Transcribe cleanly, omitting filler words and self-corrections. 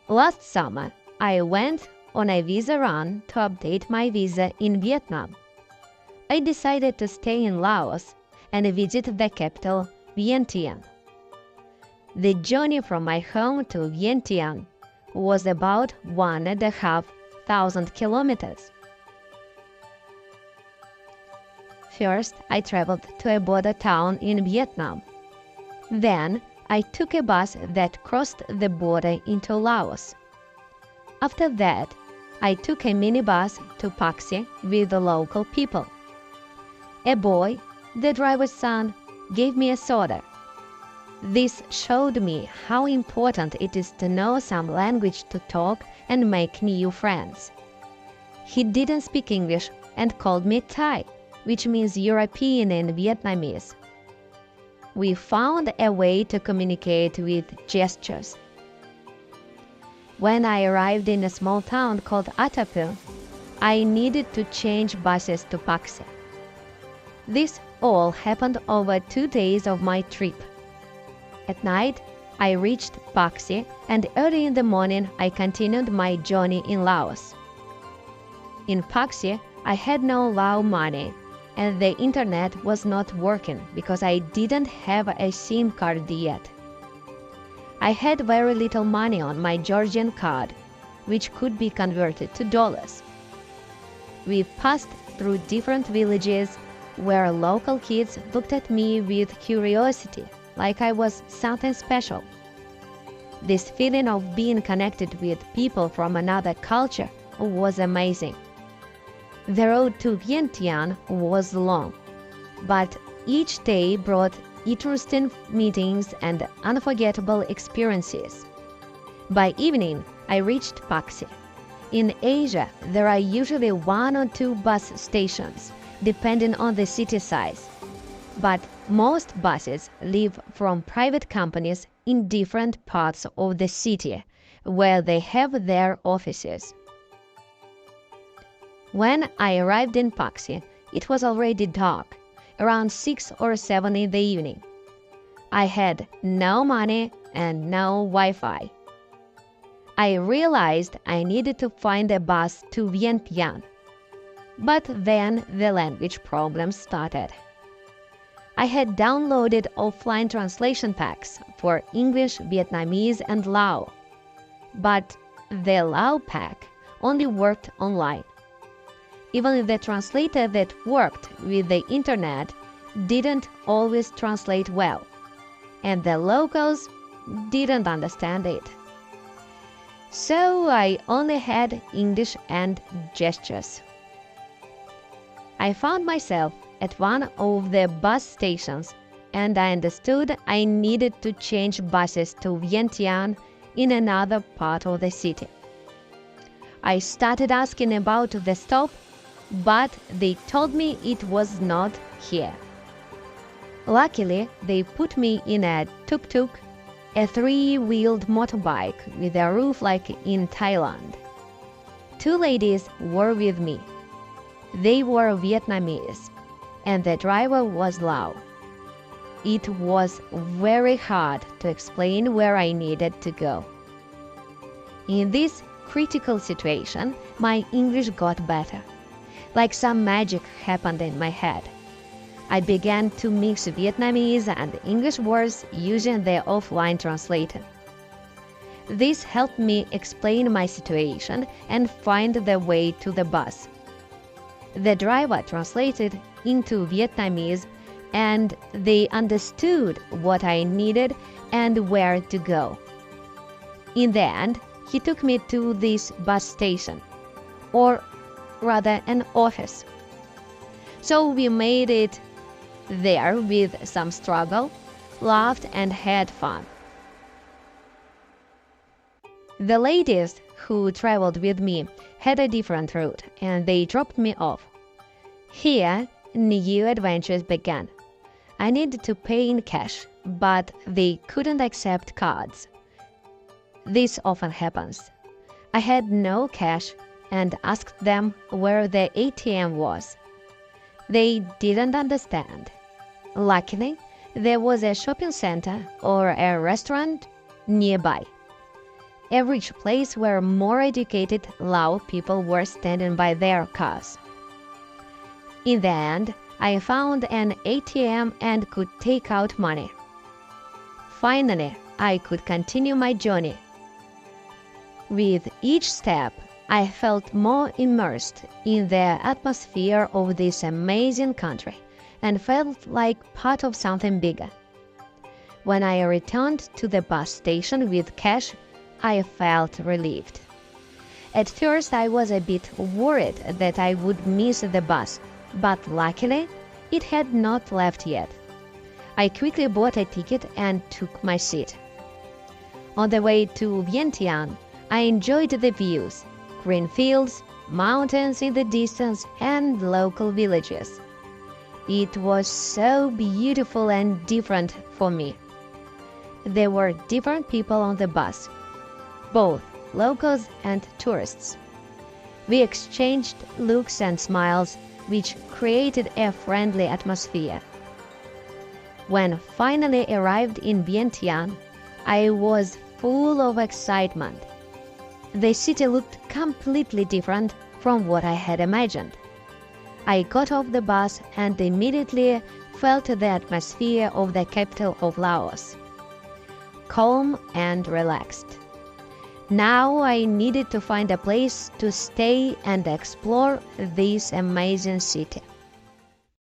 Last summer, I went on a visa run to update my visa in Vietnam. I decided to stay in Laos and visit the capital, Vientiane. The journey from my home to Vientiane was about 1,500 kilometers. First, I traveled to a border town in Vietnam. Then, I took a bus that crossed the border into Laos. After that, I took a minibus to Paxi with the local people. A boy, the driver's son, gave me a soda. This showed me how important it is to know some language to talk and make new friends. He didn't speak English and called me Thai, which means European in Vietnamese. We found a way to communicate with gestures. When I arrived in a small town called Atapu, I needed to change buses to Paxi. This all happened over 2 days of my trip. At night, I reached Paxi, and early in the morning I continued my journey in Laos. In Paxi, I had no Lao money, and the internet was not working because I didn't have a SIM card yet. I had very little money on my Georgian card, which could be converted to dollars. We passed through different villages where local kids looked at me with curiosity, like I was something special. This feeling of being connected with people from another culture was amazing. The road to Vientiane was long, but each day brought interesting meetings and unforgettable experiences. By evening, I reached Paxi. In Asia, there are usually 1 or 2 bus stations, depending on the city size. But most buses leave from private companies in different parts of the city, where they have their offices. When I arrived in Paxi, it was already dark, around 6 or 7 in the evening. I had no money and no Wi-Fi. I realized I needed to find a bus to Vientiane. But then the language problem started. I had downloaded offline translation packs for English, Vietnamese, and Lao. But the Lao pack only worked online. Even the translator that worked with the internet didn't always translate well, and the locals didn't understand it. So I only had English and gestures. I found myself at one of the bus stations, and I understood I needed to change buses to Vientiane in another part of the city. I started asking about the stop, but they told me it was not here. Luckily, they put me in a tuk-tuk, a 3-wheeled motorbike with a roof like in Thailand. 2 ladies were with me. They were Vietnamese, and the driver was Lao. It was very hard to explain where I needed to go. In this critical situation, my English got better. Like some magic happened in my head. I began to mix Vietnamese and English words using the offline translator. This helped me explain my situation and find the way to the bus. The driver translated into Vietnamese, and they understood what I needed and where to go. In the end, he took me to this bus station, or rather an office. So we made it there with some struggle, laughed and had fun. The ladies who traveled with me had a different route, and they dropped me off. Here, new adventures began. I needed to pay in cash, but they couldn't accept cards. This often happens. I had no cash and asked them where the ATM was. They didn't understand. Luckily, there was a shopping center or a restaurant nearby. a rich place where more educated Lao people were standing by their cars. In the end, I found an ATM and could take out money. Finally, I could continue my journey. With each step, I felt more immersed in the atmosphere of this amazing country and felt like part of something bigger. When I returned to the bus station with cash, I felt relieved. At first, I was a bit worried that I would miss the bus, but luckily, it had not left yet. I quickly bought a ticket and took my seat. On the way to Vientiane, I enjoyed the views, green fields, mountains in the distance, and local villages. It was so beautiful and different for me. There were different people on the bus, both locals and tourists. We exchanged looks and smiles, which created a friendly atmosphere. When finally arrived in Vientiane, I was full of excitement. The city looked completely different from what I had imagined. I got off the bus and immediately felt the atmosphere of the capital of Laos. Calm and relaxed. Now I needed to find a place to stay and explore this amazing city.